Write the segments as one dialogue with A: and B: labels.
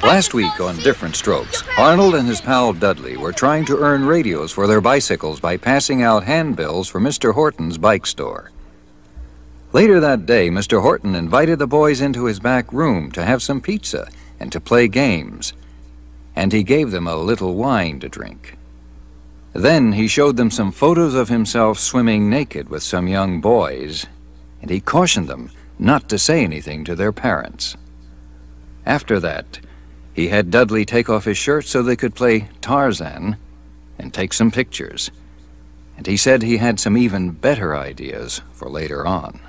A: Last week on Different Strokes, Arnold and his pal Dudley were trying to earn radios for their bicycles by passing out handbills for Mr. Horton's bike store. Later that day, Mr. Horton invited the boys into his back room to have some pizza and to play games, and he gave them a little wine to drink. Then he showed them some photos of himself swimming naked with some young boys, and he cautioned them not to say anything to their parents. After that, he had Dudley take off his shirt so they could play Tarzan and take some pictures. And he said he had some even better ideas for later on.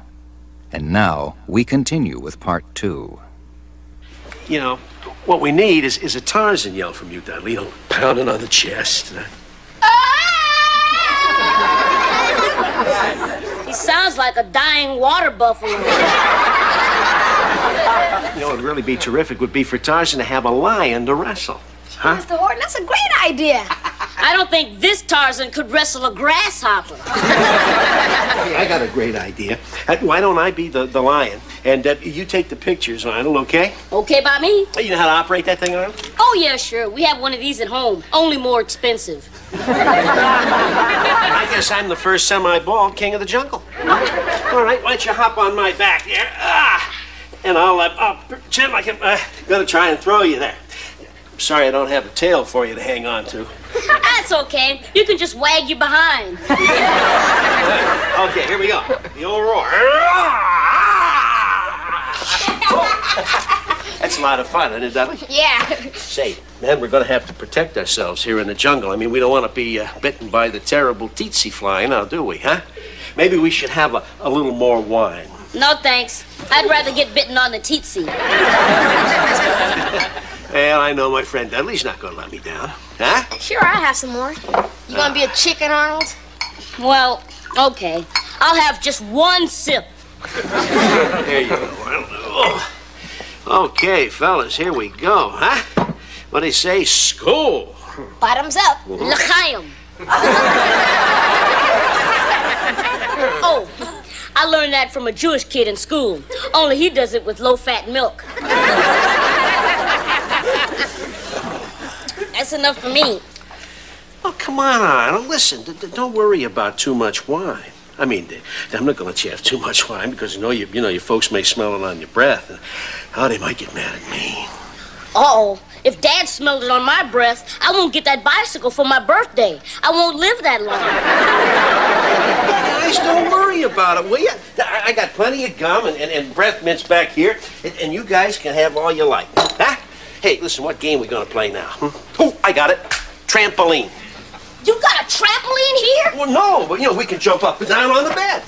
A: And now we continue with part 2.
B: You know, what we need is a Tarzan yell from you, Dudley. You know, pounding on the chest.
C: He sounds like a dying water buffalo.
B: You know, what would really be terrific would be for Tarzan to have a lion to wrestle. Huh?
D: Mr. Horton, that's a great idea.
C: I don't think this Tarzan could wrestle a grasshopper.
B: Hey, I got a great idea. Why don't I be the lion, and you take the pictures, Arnold, okay?
C: Okay by me.
B: You know how to operate that thing, Arnold?
C: Oh, yeah, sure. We have one of these at home, only more expensive.
B: I guess I'm the first semi-bald king of the jungle. All right, why don't you hop on my back here? And I'll pretend like I'm gonna try and throw you there. I'm sorry I don't have a tail for you to hang on to.
C: That's okay. You can just wag your behind.
B: Okay, here we go. The old roar. That's a lot of fun, isn't it, Dudley?
D: Yeah.
B: Say, man, we're gonna have to protect ourselves here in the jungle. I mean, we don't want to be bitten by the terrible tsetse fly now, do we, huh? Maybe we should have a little more wine.
C: No, thanks. I'd rather get bitten on the tsetse.
B: Well, I know my friend Dudley's not going to let me down. Huh?
D: Sure, I'll have some more. You gonna be a chicken, Arnold?
C: Well, okay. I'll have just one sip.
B: There you go, Arnold. Okay, fellas, here we go, huh? What do they say? School.
D: Bottoms up.
C: L'chaim. Oh, I learned that from a Jewish kid in school. Only he does it with low-fat milk. That's enough for me.
B: Oh, come on, Arnold. Listen, don't worry about too much wine. I mean, I'm not going to let you have too much wine because, you know, your folks may smell it on your breath. Oh, they might get mad at me.
C: Uh-oh. If Dad smelled it on my breath, I won't get that bicycle for my birthday. I won't live that long.
B: Guys, don't worry about it, will you? I got plenty of gum and breath mints back here, and you guys can have all you like. Huh? Hey, listen, what game we going to play now? Oh, I got it. Trampoline.
C: You got a trampoline here?
B: Well, no, but, you know, we can jump up and down on the bed.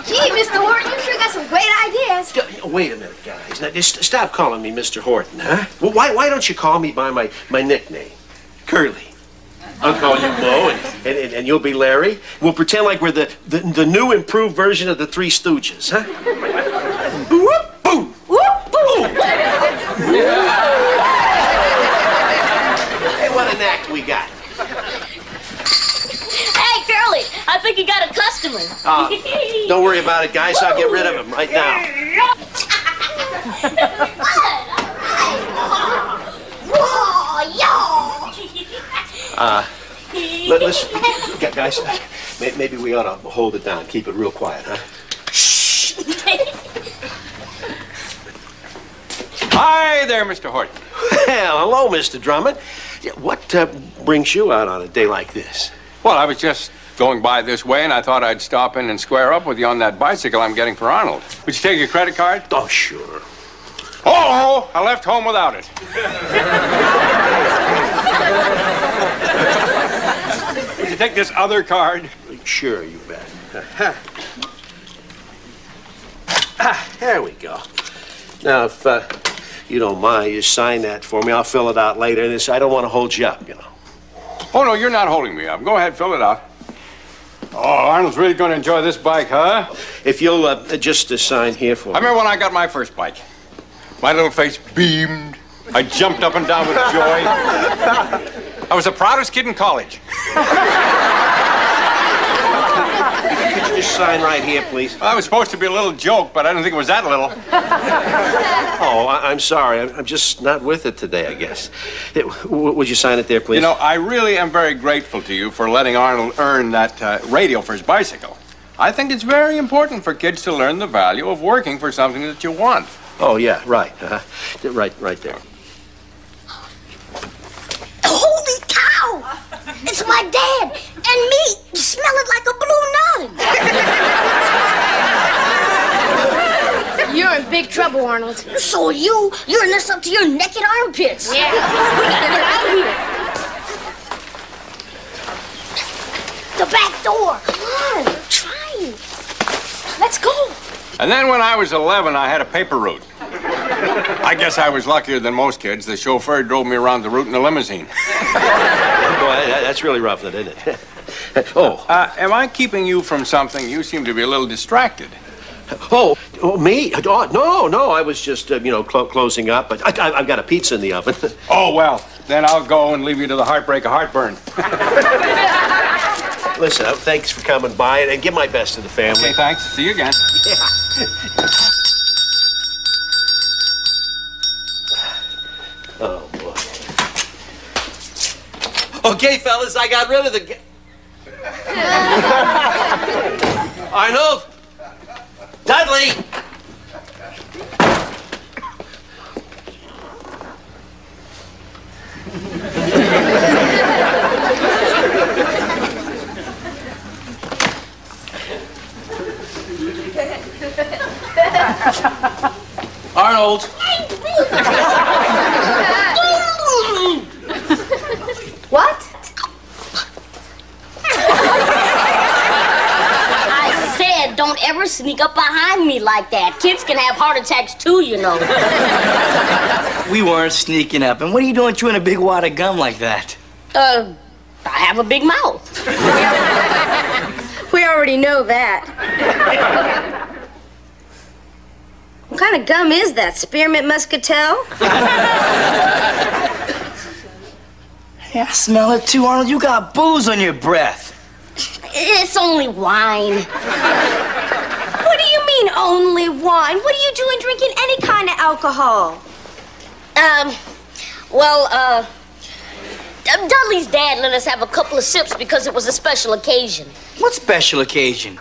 D: Gee, Mr. Horton, you sure got some great ideas.
B: Wait a minute, guys. Now, just stop calling me Mr. Horton, huh? Well, why don't you call me by my nickname? Curly. I'll call you Mo, and you'll be Larry. We'll pretend like we're the new improved version of the Three Stooges, huh? Whoop, boom! Whoop, boom! Hey, what an act we got.
C: Hey, Curly, I think you got a customer.
B: Don't worry about it, guys. I'll get rid of him right now. Listen, guys, maybe we ought to hold it down. Keep it real quiet, huh?
C: Shh.
E: Hi there, Mr. Horton.
B: Well, hello, Mr. Drummond. What brings you out on a day like this?
E: Well, I was just going by this way, and I thought I'd stop in and square up with you on that bicycle I'm getting for Arnold. Would you take your credit card?
B: Oh, sure.
E: Oh, I left home without it. Would you take this other card?
B: Sure, you bet. There we go. Now, if you don't mind, you sign that for me. I'll fill it out later. And I don't want to hold you up, you know.
E: Oh, no, you're not holding me up. Go ahead, fill it out. Oh, Arnold's really going to enjoy this bike, huh?
B: If you'll just sign here for me.
E: I remember when I got my first bike. My little face beamed. I jumped up and down with joy. I was the proudest kid in college.
B: Could you just sign right here, please?
E: Well, that was supposed to be a little joke, but I don't think it was that little.
B: Oh, I'm sorry. I'm just not with it today, I guess. Would you sign it there, please?
E: You know, I really am very grateful to you for letting Arnold earn that radio for his bicycle. I think it's very important for kids to learn the value of working for something that you want.
B: Oh, yeah, right. Right there.
C: Holy cow! It's my dad and me. You smell it like a blue nun.
D: You're in big trouble, Arnold.
C: So are you. You're in this up to your naked armpits.
D: Yeah.
C: We gotta get out of here. The back door. Come on, we're trying. Let's go.
E: And then when I was 11, I had a paper route. I guess I was luckier than most kids. The chauffeur drove me around the route in a limousine.
B: Boy, that's really rough, isn't it?
E: Am I keeping you from something? You seem to be a little distracted.
B: Oh, me? Oh, no. I was just, closing up. But I've got a pizza in the oven.
E: Oh, well, then I'll go and leave you to the heartbreak of heartburn.
B: Listen, thanks for coming by, and give my best to the family.
E: Okay, thanks. See you again.
B: Yeah. Oh, boy. Okay, fellas, I got rid of the... Arnold! Dudley!
F: Arnold!
D: What?
C: I said don't ever sneak up behind me like that. Kids can have heart attacks too, you know.
F: We weren't sneaking up. And what are you doing chewing a big wad of gum like that?
C: I have a big mouth.
D: We already know that. What kind of gum is that? Spearmint muscatel?
F: Yeah, I smell it too, Arnold. You got booze on your breath.
C: It's only wine.
D: What do you mean, only wine? What are you doing drinking any kind of alcohol?
C: Dudley's dad let us have a couple of sips because it was a special occasion.
F: What special occasion?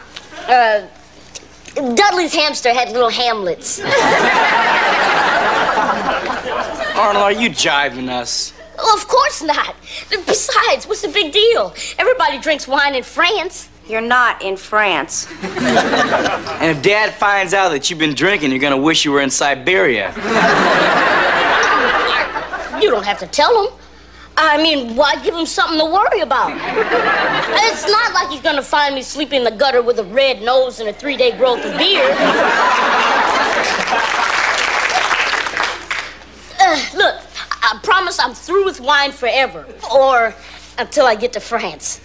C: Dudley's hamster had little hamlets.
F: Arnold, are you jiving us?
C: Well, of course not. Besides, what's the big deal? Everybody drinks wine in France.
D: You're not in France.
F: And if Dad finds out that you've been drinking, you're gonna wish you were in Siberia.
C: You don't have to tell him. I mean, why give him something to worry about? It's not like he's gonna find me sleeping in the gutter with a red nose and a 3-day growth of beard. Look, I promise I'm through with wine forever. Or until I get to France.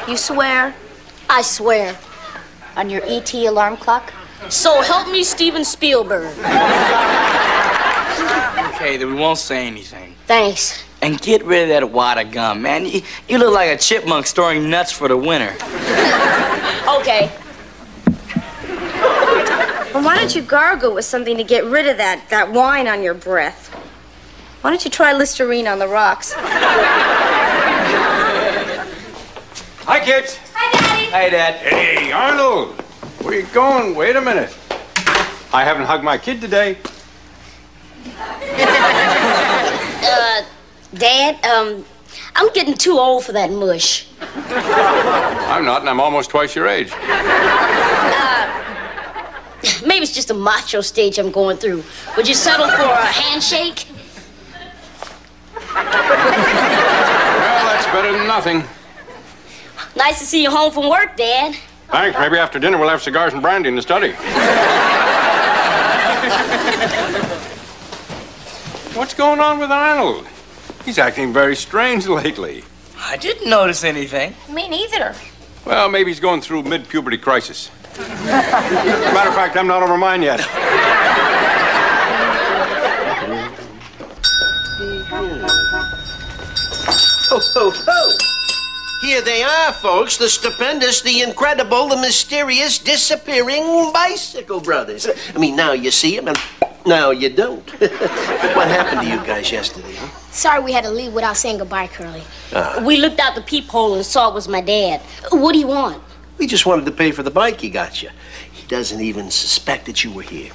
D: You swear?
C: I swear.
D: On your ET alarm clock?
C: So help me, Steven Spielberg.
F: Okay, then we won't say anything.
C: Thanks.
F: And get rid of that wad of gum, man. You look like a chipmunk storing nuts for the winter.
C: Okay.
D: Well, why don't you gargle with something to get rid of that wine on your breath? Why don't you try Listerine on the rocks?
E: Hi, kids.
D: Hi, Daddy.
F: Hey, Dad.
E: Hey, Arnold. Where you going? Wait a minute. I haven't hugged my kid today.
C: Dad, I'm getting too old for that mush.
E: I'm not, and I'm almost twice your age.
C: Maybe it's just a macho stage I'm going through. Would you settle for a handshake?
E: Well, that's better than nothing.
C: Nice to see you home from work, Dad.
E: Thanks. Maybe after dinner we'll have cigars and brandy in the study. What's going on with Arnold? He's acting very strange lately.
F: I didn't notice anything.
D: Me neither.
E: Well, maybe he's going through mid-puberty crisis. Matter of fact, I'm not over mine yet.
B: Ho, ho, ho! Here they are, folks. The stupendous, the incredible, the mysterious, disappearing Bicycle Brothers. I mean, now you see them, and now you don't. What happened to you guys yesterday, huh?
C: Sorry we had to leave without saying goodbye, Curly. We looked out the peephole and saw it was my dad. What do you want?
B: We just wanted to pay for the bike he got you. He doesn't even suspect that you were here.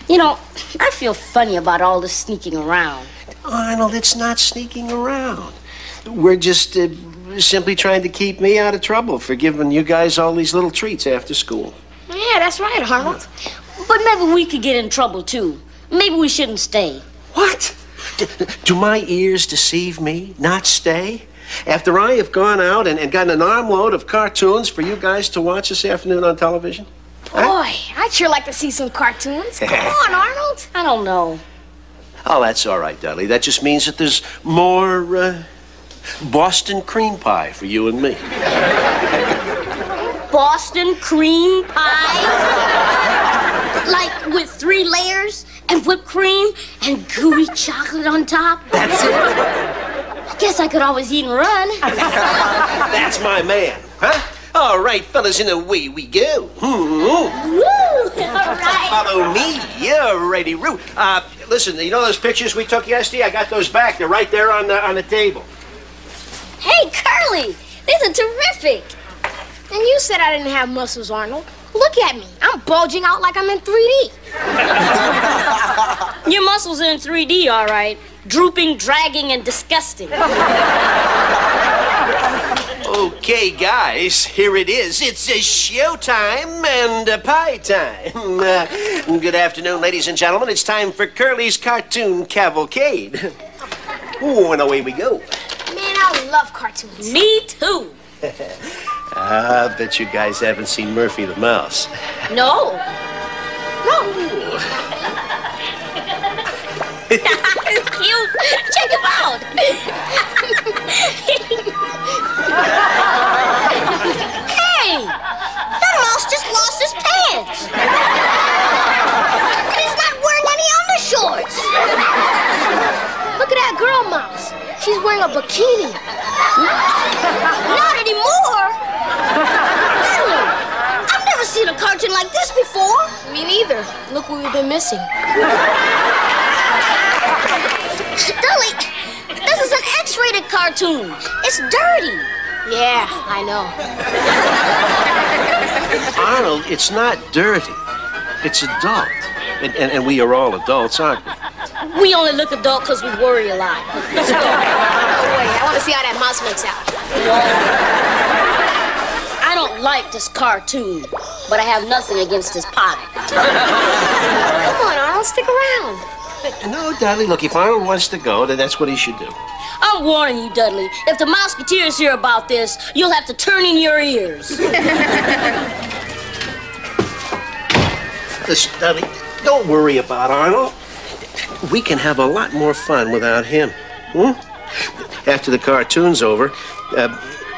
C: You know, I feel funny about all this sneaking around.
B: Arnold, it's not sneaking around. We're just simply trying to keep me out of trouble for giving you guys all these little treats after school.
C: Yeah, that's right, Arnold. But maybe we could get in trouble, too. Maybe we shouldn't stay.
B: What? Do my ears deceive me? Not stay? After I have gone out and gotten an armload of cartoons for you guys to watch this afternoon on television?
C: Boy, I'd sure like to see some cartoons. Come on, Arnold. I don't know.
B: Oh, that's all right, Dudley. That just means that there's more Boston cream pie for you and me.
C: Boston cream pie? Like with 3 layers and whipped cream and gooey chocolate on top?
B: That's it.
C: I guess I could always eat and run.
B: That's my man, huh? All right, fellas, and away we go.
C: Woo! All right.
B: Follow me. You're ready, Roo. Listen, you know those pictures we took yesterday? I got those back. They're right there on the table.
C: Hey, Curly, these are terrific. And you said I didn't have muscles, Arnold. Look at me. I'm bulging out like I'm in 3D. Your muscles are in 3D, all right. Drooping, dragging, and disgusting.
B: Okay, guys, here it is. It's a showtime and a pie time. Good afternoon, ladies and gentlemen. It's time for Curly's Cartoon Cavalcade. Ooh, and away we go.
C: Man, I love cartoons. Me too.
B: I bet you guys haven't seen Murphy the Mouse.
C: No. It's cute. Check him out. Hey, that mouse just lost his pants. And he's not wearing any undershorts. Look at that girl mouse. She's wearing a bikini. Not anymore. I've never seen a cartoon like this before. Me neither. Look what we've been missing. Dolly, this is an X-rated cartoon. It's dirty. Yeah, I know.
B: Arnold, it's not dirty. It's adult. And we are all adults, aren't we?
C: We only look adult because we worry a lot. Let's go. Oh, wait, I want to see how that mouse makes out. I don't like this cartoon, but I have nothing against his pie. Come on, Arnold, stick around.
B: No, Dudley, look, if Arnold wants to go, then that's what he should do.
C: I'm warning you, Dudley. If the Mouseketeers hear about this, you'll have to turn in your ears.
B: Listen, Dudley, don't worry about Arnold. We can have a lot more fun without him. After the cartoon's over,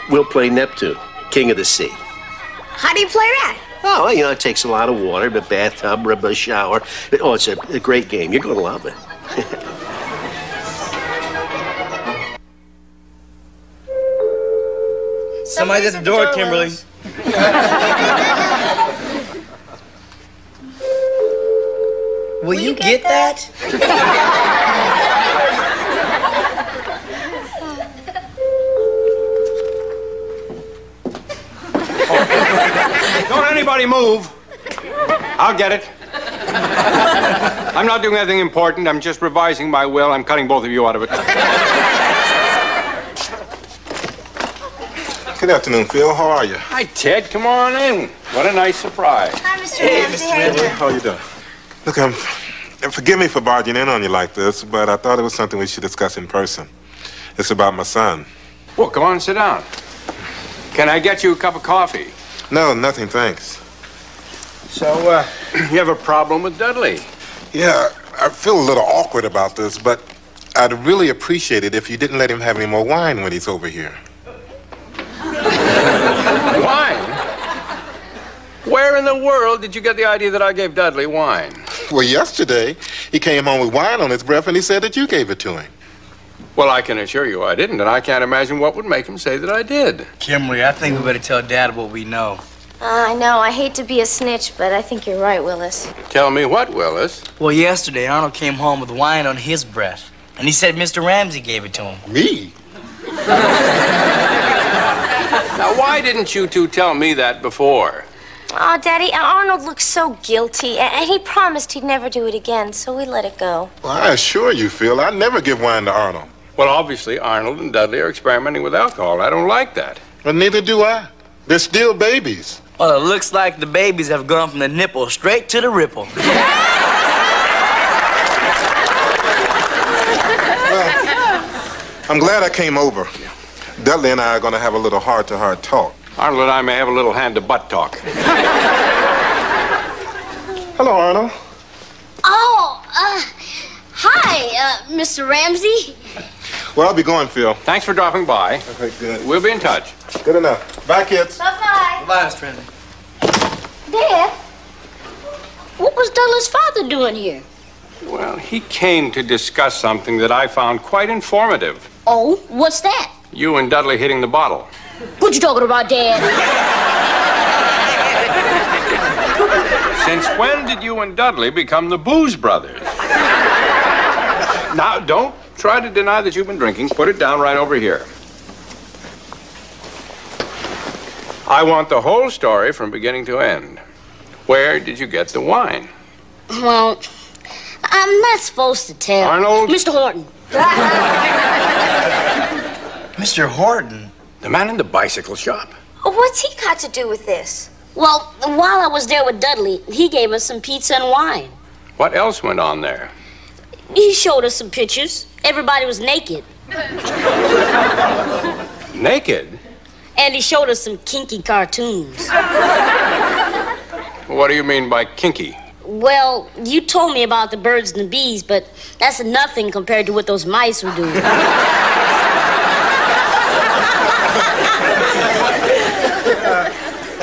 B: we'll play Neptune, King of the Sea.
C: How do you play that?
B: Oh, well, you know, it takes a lot of water, but bathtub, rub, a shower. Oh, it's a great game. You're going to love it.
F: Somebody's at the door, Kimberly. Will you get that?
E: Don't anybody move. I'll get it. I'm not doing anything important. I'm just revising my will. I'm cutting both of you out of it.
G: Good afternoon, Phil. How are you?
E: Hi, Ted. Come on in. What a nice surprise.
D: Hi, Mr. Ramsey.
G: How are you doing? Look, forgive me for barging in on you like this, but I thought it was something we should discuss in person. It's about my son.
E: Well, come on and sit down. Can I get you a cup of coffee?
G: No, nothing, thanks.
E: So, you have a problem with Dudley?
G: Yeah, I feel a little awkward about this, but I'd really appreciate it if you didn't let him have any more wine when he's over here.
E: Wine? Where in the world did you get the idea that I gave Dudley wine?
G: Well, yesterday, he came home with wine on his breath and he said that you gave it to him.
E: Well, I can assure you I didn't, and I can't imagine what would make him say that I did.
F: Kimberly, I think we better tell Dad what we know.
D: I know. I hate to be a snitch, but I think you're right, Willis.
E: Tell me what, Willis?
F: Well, yesterday, Arnold came home with wine on his breath, and he said Mr. Ramsey gave it to him.
E: Me? Now, why didn't you two tell me that before?
D: Oh, Daddy, Arnold looked so guilty, and he promised he'd never do it again, so we let it go.
G: Well, I assure you, Phil, I never give wine to Arnold.
E: Well, obviously, Arnold and Dudley are experimenting with alcohol. I don't like that.
G: Well, neither do I. They're still babies.
F: Well, it looks like the babies have gone from the nipple straight to the ripple.
G: Well, I'm glad I came over. Dudley and I are going to have a little heart-to-heart talk.
E: Arnold and I may have a little hand-to-butt talk.
G: Hello, Arnold.
C: Oh, hi, Mr. Ramsey.
G: Well, I'll be going, Phil.
E: Thanks for dropping by.
G: Okay, good.
E: We'll be in touch.
G: Good enough. Bye, kids.
D: Bye-bye.
F: Bye, Mr. Ramsey.
C: Dad, what was Dudley's father doing here?
E: Well, he came to discuss something that I found quite informative.
C: Oh, what's that?
E: You and Dudley hitting the bottle.
C: What you talking about, Dad?
E: Since when did you and Dudley become the Booze Brothers? Now, don't try to deny that you've been drinking. Put it down right over here. I want the whole story from beginning to end. Where did you get the wine?
C: Well, I'm not supposed to tell.
E: Arnold?
C: Mr. Horton.
F: Mr. Horton?
E: The man in the bicycle shop.
D: What's he got to do with this?
C: Well, while I was there with Dudley, he gave us some pizza and wine.
E: What else went on there?
C: He showed us some pictures. Everybody was naked.
E: Naked?
C: And he showed us some kinky cartoons.
E: What do you mean by kinky?
C: Well, you told me about the birds and the bees, but that's nothing compared to what those mice were doing.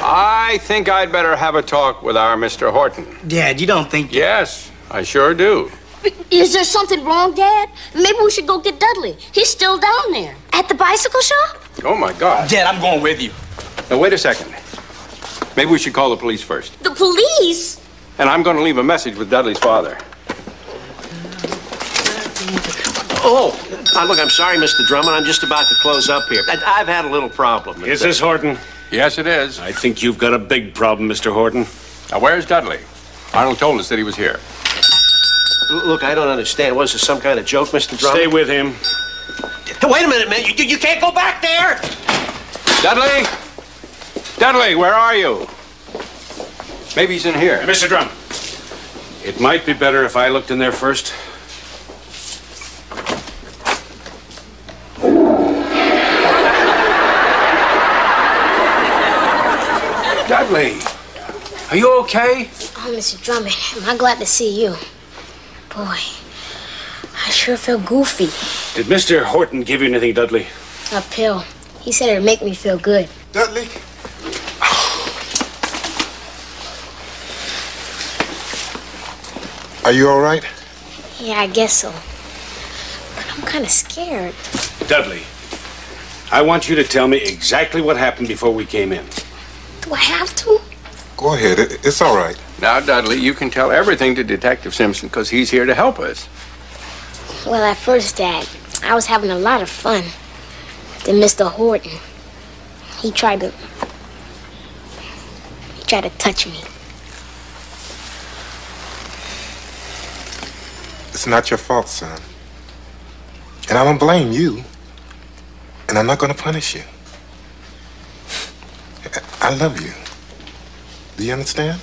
E: I think I'd better have a talk with our Mr. Horton.
F: Dad, you don't think...
E: Yes, I sure do.
C: Is there something wrong, Dad? Maybe we should go get Dudley. He's still down there.
D: At the bicycle shop?
E: Oh, my God.
F: Dad, I'm going with you.
E: Now, wait a second. Maybe we should call the police first.
C: The police?
E: And I'm going to leave a message with Dudley's father.
B: Oh, look, I'm sorry, Mr. Drummond. I'm just about to close up here. I've had a little problem.
H: Is this Horton?
E: Yes, it is.
H: I think you've got a big problem, Mr. Horton.
E: Now, where's Dudley? Arnold told us that he was here.
B: Look, I don't understand. Was this some kind of joke, Mr. Drummond?
H: Stay with him.
B: Hey, wait a minute, man. You can't go back there.
E: Dudley? Dudley, where are you? Maybe he's in here.
H: Mr. Drummond, it might be better if I looked in there first.
E: Dudley, are you okay?
C: Oh, Mr. Drummond, am I glad to see you. Boy, I sure feel goofy.
H: Did Mr. Horton give you anything, Dudley?
C: A pill. He said it'd make me feel good.
G: Dudley? Are you all right?
C: Yeah, I guess so. But I'm kind of scared.
H: Dudley, I want you to tell me exactly what happened before we came in.
C: Do I have to?
G: Go ahead. It's all right.
E: Now, Dudley, you can tell everything to Detective Simpson because he's here to help us.
C: Well, at first, Dad, I was having a lot of fun. Then Mr. Horton, he tried to touch me.
G: It's not your fault, son. And I don't blame you. And I'm not going to punish you. I love you. Do you understand?